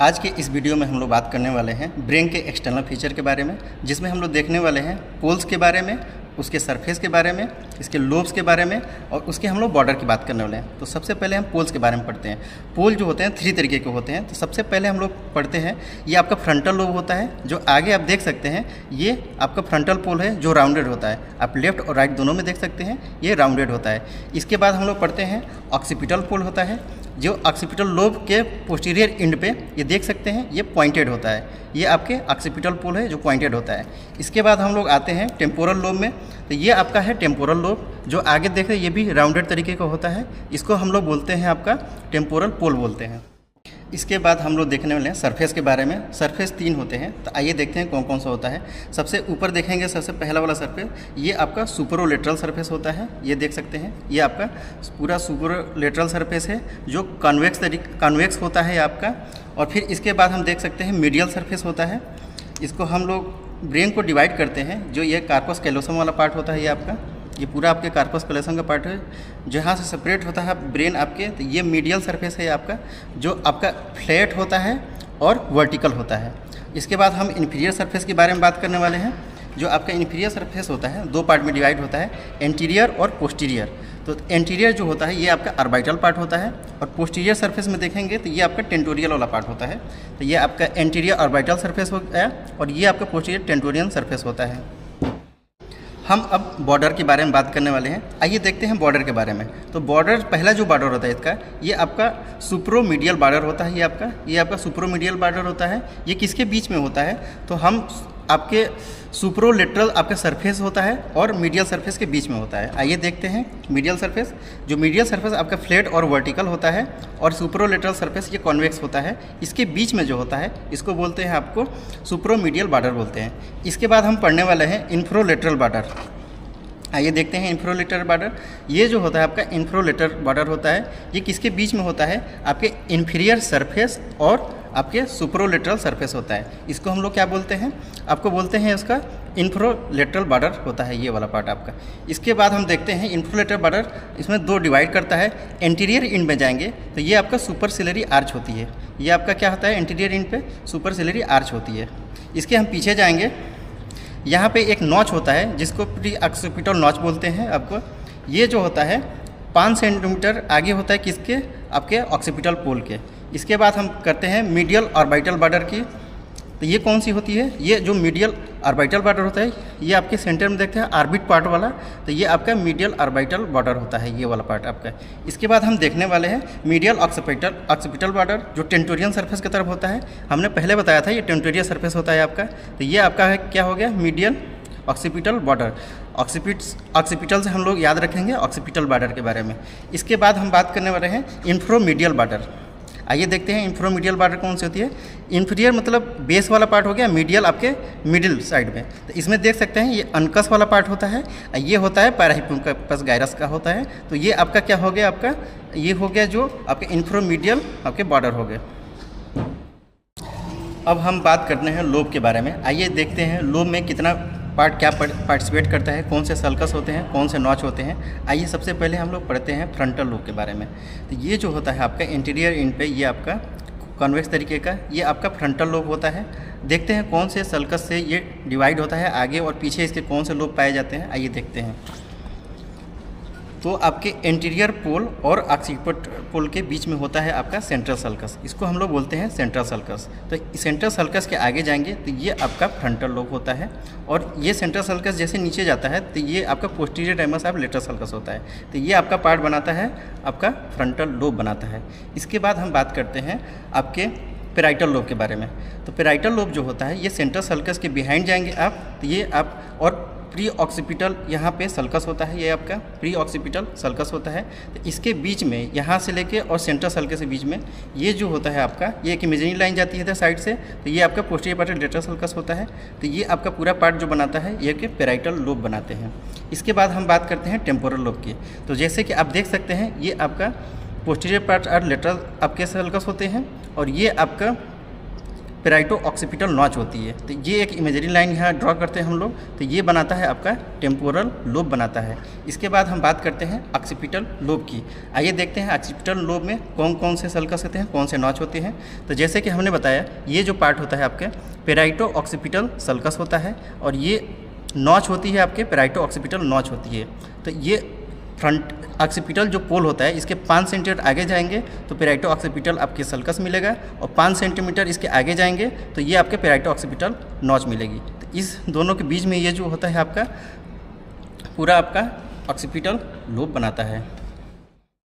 आज के इस वीडियो में हम लोग बात करने वाले हैं ब्रेन के एक्सटर्नल फीचर के बारे में, जिसमें हम लोग देखने वाले हैं पोल्स के बारे में, उसके सरफेस के बारे में, इसके लोब्स के बारे में और उसके हम लोग बॉर्डर की बात करने वाले हैं। तो सबसे पहले हम पोल्स के बारे में पढ़ते हैं। पोल जो होते हैं 3 तरीके के होते हैं। तो सबसे पहले हम लोग पढ़ते हैं, ये आपका फ्रंटल लोब होता है, जो आगे आप देख सकते हैं ये आपका फ्रंटल पोल है जो राउंडेड होता है। आप लेफ्ट और राइट दोनों में देख सकते हैं ये राउंडेड होता है। इसके बाद हम लोग पढ़ते हैं ऑक्सीपिटल पोल होता है, जो ऑक्सीपिटल लोब के पोस्टीरियर एंड पे ये देख सकते हैं ये पॉइंटेड होता है। ये आपके ऑक्सीपिटल पोल है जो पॉइंटेड होता है। इसके बाद हम लोग आते हैं टेम्पोरल लोब में। तो ये आपका है टेम्पोरल लोब, जो आगे देख रहे हैं ये भी राउंडेड तरीके का होता है। इसको हम लोग बोलते हैं आपका टेम्पोरल पोल बोलते हैं। इसके बाद हम लोग देखने वाले हैं सरफेस के बारे में। सरफेस 3 होते हैं, तो आइए देखते हैं कौन कौन सा होता है। सबसे ऊपर देखेंगे, सबसे पहला वाला सरफेस ये आपका सुपरोलेटरल सरफेस होता है। ये देख सकते हैं ये आपका पूरा सुपरोलेटरल सरफेस है जो कॉन्वेक्स होता है आपका। और फिर इसके बाद हम देख सकते हैं मीडियल सरफेस होता है। इसको हम लोग ब्रेन को डिवाइड करते हैं, जो ये कार्पस कैलोसम वाला पार्ट होता है। ये आपका ये पूरा आपके कार्पस कैलोसम का पार्ट है, जहाँ से सेपरेट होता है ब्रेन आपके। तो ये मीडियल सरफेस है आपका, जो आपका फ्लैट होता है और वर्टिकल होता है। इसके बाद हम इन्फीरियर सरफेस के बारे में बात करने वाले हैं। जो आपका इन्फीरियर सरफेस होता है 2 पार्ट में डिवाइड होता है, एंटीरियर और पोस्टीरियर। तो एंटीरियर जो होता है ये आपका ऑर्बिटल पार्ट होता है, और पोस्टीरियर सरफेस में देखेंगे तो ये आपका टेंटोरियल वाला पार्ट होता है। तो ये आपका एंटीरियर ऑर्बिटल सरफेस हो गया और ये आपका पोस्टीरियर टेंटोरियल सरफेस होता है। हम अब बॉर्डर के बारे में बात करने वाले हैं। आइए देखते हैं बॉर्डर के बारे में। तो बॉर्डर, पहला जो बॉर्डर होता है इसका, ये आपका सुप्रोमीडियल बॉर्डर होता है। ये आपका सुप्रोमीडियल बॉर्डर होता है। ये किसके बीच में होता है? तो हम आपके सुप्रोलेटरल आपका सरफेस होता है और मीडियल सरफेस के बीच में होता है। आइए देखते हैं मीडियल सरफेस। जो मीडियल सरफेस आपका फ्लैट और वर्टिकल होता है, और सुप्रोलेटरल सरफेस ये कॉन्वेक्स होता है। इसके बीच में जो होता है इसको बोलते हैं आपको सुप्रोमीडियल बॉर्डर बोलते हैं। इसके बाद हम पढ़ने वाले हैं इंफ्रोलेटरल बॉर्डर। आइए देखते हैं इंफ्रोलेटरल बॉर्डर। ये जो होता है आपका इंफ्रोलेटरल बॉर्डर होता है, ये किसके बीच में होता है? आपके इन्फीरियर सरफेस और आपके सुप्रोलेटरल सरफेस होता है। इसको हम लोग क्या बोलते हैं? आपको बोलते हैं इसका इंफ्रोलेटरल बॉर्डर होता है, ये वाला पार्ट आपका। इसके बाद हम देखते हैं इंफ्रोलेटरल बॉर्डर, इसमें 2 डिवाइड करता है। एंटीरियर एंड में जाएंगे तो ये आपका सुपरसिलरी आर्च होती है। ये आपका क्या होता है? एंटीरियर एंड पे सुपरसिलरी आर्च होती है। इसके हम पीछे जाएंगे, यहाँ पे एक नॉच होता है जिसको प्री ऑक्सीपिटल नॉच बोलते हैं आपको। ये जो होता है 5 सेंटीमीटर आगे होता है किसके? आपके ऑक्सीपिटल पोल के। इसके बाद हम करते हैं मीडियल ऑर्बिटल बॉर्डर की। तो ये कौन सी होती है? ये जो मीडियल ऑर्बिटल बॉर्डर होता है, ये आपके सेंटर में देखते हैं ऑर्बिट पार्ट वाला। तो ये आपका मीडियल ऑर्बिटल बॉर्डर होता है, ये वाला पार्ट आपका। इसके बाद हम देखने वाले हैं मीडियल ऑक्सीपिटल बॉर्डर, जो टेंटोरियल सरफेस की तरफ होता है। हमने पहले बताया था ये टेंटोरियल सरफेस होता है आपका। तो ये आपका है क्या हो गया? Medial occipital border. ऑक्सीपिटल से हम लोग याद रखेंगे ऑक्सीपिटल बॉर्डर के बारे में। इसके बाद हम बात करने वाले हैं इंफ्रोमीडियल बॉर्डर। आइए देखते हैं इंफ्रोमीडियल बॉर्डर कौन सी होती है। इंफीरियर मतलब बेस वाला पार्ट हो गया, मीडियल आपके मिडिल साइड में। तो इसमें देख सकते हैं ये अनकस वाला पार्ट होता है, ये होता है पैराहिप्पोकैम्पस गायरस का होता है। तो ये आपका क्या हो गया? आपका ये हो गया जो आपके इंफ्रोमीडियल आपके बॉर्डर हो गए। अब हम बात करते हैं लोब के बारे में। आइए देखते हैं लोब में कितना पार्ट क्या पार्टिसिपेट करता है, कौन से सल्कस होते हैं, कौन से नॉच होते हैं। आइए सबसे पहले हम लोग पढ़ते हैं फ्रंटल लोब के बारे में। तो ये जो होता है आपका इंटीरियर एंड पे, ये आपका कॉन्वेक्स तरीके का, ये आपका फ्रंटल लोब होता है। देखते हैं कौन से सल्कस से ये डिवाइड होता है, आगे और पीछे इसके कौन से लोब पाए जाते हैं। आइए देखते हैं। तो आपके एंटीरियर पोल और ऑक्सीपिटल पोल के बीच में होता है आपका सेंट्रल सल्कस। इसको हम लोग बोलते हैं सेंट्रल सल्कस। तो सेंट्रल सल्कस के आगे जाएंगे तो ये आपका फ्रंटल लोब होता है, और ये सेंट्रल सल्कस जैसे नीचे जाता है तो ये आपका पोस्टीरियर राइमस ऑफ लेटरल सल्कस होता है। तो ये आपका पार्ट बनाता है, आपका फ्रंटल लोब बनाता है। इसके बाद हम बात करते हैं आपके पेराइटल लोब के बारे में। तो पेराइटल लोब जो होता है ये सेंट्रल सल्कस के बिहाइंड जाएंगे आप, तो ये आप, और प्री ऑक्सीपिटल यहाँ पे सल्कस होता है, ये आपका प्री ऑक्सीपिटल सल्कस होता है। तो इसके बीच में यहाँ से लेके और सेंट्रल सल्कस के बीच में ये जो होता है आपका, ये एक इमेजिनरी लाइन जाती है साइड से। तो ये आपका पोस्टीरियर पार्ट लेटरल सल्कस होता है। तो ये आपका पूरा पार्ट जो बनाता है ये के पेराइटल लोब बनाते हैं। इसके बाद हम बात करते हैं टेम्पोरल लोब की। तो जैसे कि आप देख सकते हैं ये आपका पोस्टीरियर पार्ट और लेटरल आपके सल्कस होते हैं, और ये आपका पेराइटो ऑक्सीपिटल नॉच होती है। तो ये एक इमेजरी लाइन यहाँ ड्रॉ करते हैं हम लोग, तो ये बनाता है आपका टेम्पोरल लोब बनाता है। इसके बाद हम बात करते हैं ऑक्सीपिटल लोब की। आइए देखते हैं ऑक्सीपिटल लोब में कौन कौन से सल्कस होते हैं, कौन से नॉच होते हैं। तो जैसे कि हमने बताया, ये जो पार्ट होता है आपके पेराइटो ऑक्सीपिटल सल्कस होता है, और ये नॉच होती है आपके पेराइटो ऑक्सीपिटल नॉच होती है। तो ये फ्रंट ऑक्सीपिटल जो पोल होता है, इसके 5 सेंटीमीटर आगे जाएंगे तो पेराइटो ऑक्सीपिटल आपके सल्कस मिलेगा, और 5 सेंटीमीटर इसके आगे जाएंगे तो ये आपके पेराइटो ऑक्सीपिटल नॉच मिलेगी। तो इस दोनों के बीच में ये जो होता है आपका पूरा आपका ऑक्सीपिटल लोब बनाता है।